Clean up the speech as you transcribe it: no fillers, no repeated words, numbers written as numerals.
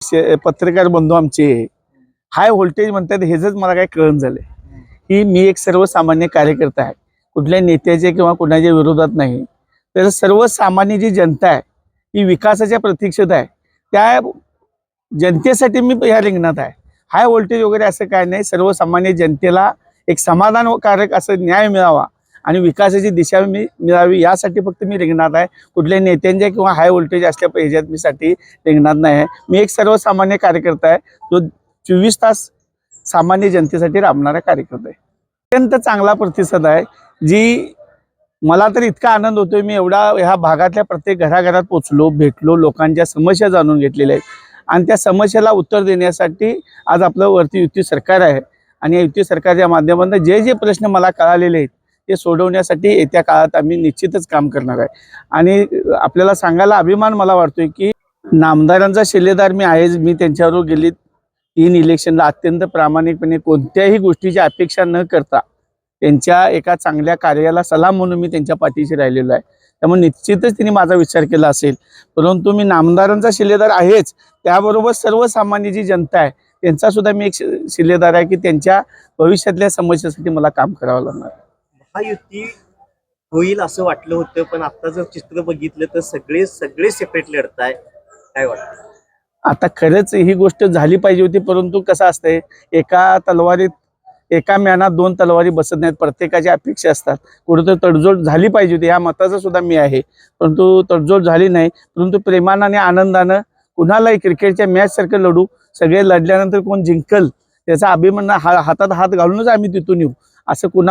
पत्रकार बंधू आमचे हाय व्होल्टेज म्हणतात हेच मला काय कळण झाले की मी एक सर्वसामान्य कार्यकर्ता आहे, कुठल्या नेत्याचे किंवा कुणाच्या विरोधात नाही, तर सर्वसामान्य जी जनता आहे ही विकासाच्या प्रतीक्षेत आहे, त्या जनतेसाठी मी या रिंगणात आहे। हाय व्होल्टेज वगैरे असं काय नाही, सर्वसामान्य जनतेला एक समाधानकारक असं न्याय मिळावा आणि विकासाची दिशा मिळावी यासाठी फक्त मी रिंगणात आहे। कुठल्या नेत्यांच्या किंवा हाय व्होल्टेज असल्या पाहिजेत मी साठी रिंगणात नाही आहे। मी एक सर्वसामान्य कार्यकर्ता आहे, जो 24 तास सामान्य जनतेसाठी राबणारा कार्यकर्ता आहे। अत्यंत चांगला प्रतिसाद आहे, जी मला तर इतका आनंद होतोय। मी एवढा ह्या भागातल्या प्रत्येक घराघरात पोचलो, भेटलो, लोकांच्या समस्या जाणून घेतलेल्या आहेत आणि त्या समस्याला उत्तर देण्यासाठी आज आपलं वरती युती सरकार आहे आणि या युती सरकारच्या माध्यमातून जे जे प्रश्न मला कळालेले आहेत ते सोडवण्यासाठी येत्या काळात आम्ही निश्चितच काम करणार आहे। आणि आपल्याला सांगायला अभिमान मला वाटतोय की नामदारांचा शिलेदार मी आहेच। मी त्यांच्यावर गेली 3 इलेक्शनला अत्यंत प्रामाणिकपणे कोणत्याही गोष्टीची अपेक्षा न करता त्यांच्या एका चांगल्या कार्याला सलाम म्हणून मी त्यांच्या पाठीशी राहिलेलो आहे। त्यामुळे निश्चितच त्यांनी माझा विचार केला असेल, परंतु मी नामदारांचा शिलेदार आहेच, त्याबरोबर सर्वसामान्य जी जनता आहे त्यांचा सुद्धा मी एक शिलेदार आहे की त्यांच्या भविष्यातल्या समस्येसाठी मला काम करावं लागणार। महायुती होईल असं वाटलं होतं, पण आता जर चित्र बघितलं तर सगळे सेपरेट लढत आहे, काय वाटतं? आता खरंच ही गोष्ट झाली पाहिजे होती, परंतु कसं असतंय, एका म्यानात 2 तलवारी बसत नाहीत। प्रत्येकाची अपेक्षा असतात, कुठेतरी तडजोड झाली पाहिजे होती, ह्या मताचा सुद्धा मी आहे, परंतु तडजोड झाली नाही। परंतु प्रेमानं आणि आनंदानं कुणालाही क्रिकेटच्या मॅच सारखं लढू, सगळे लढल्यानंतर कोण जिंकल त्याचा अभिमान हातात हात घालूनच आम्ही तिथून येऊ, असं कुणा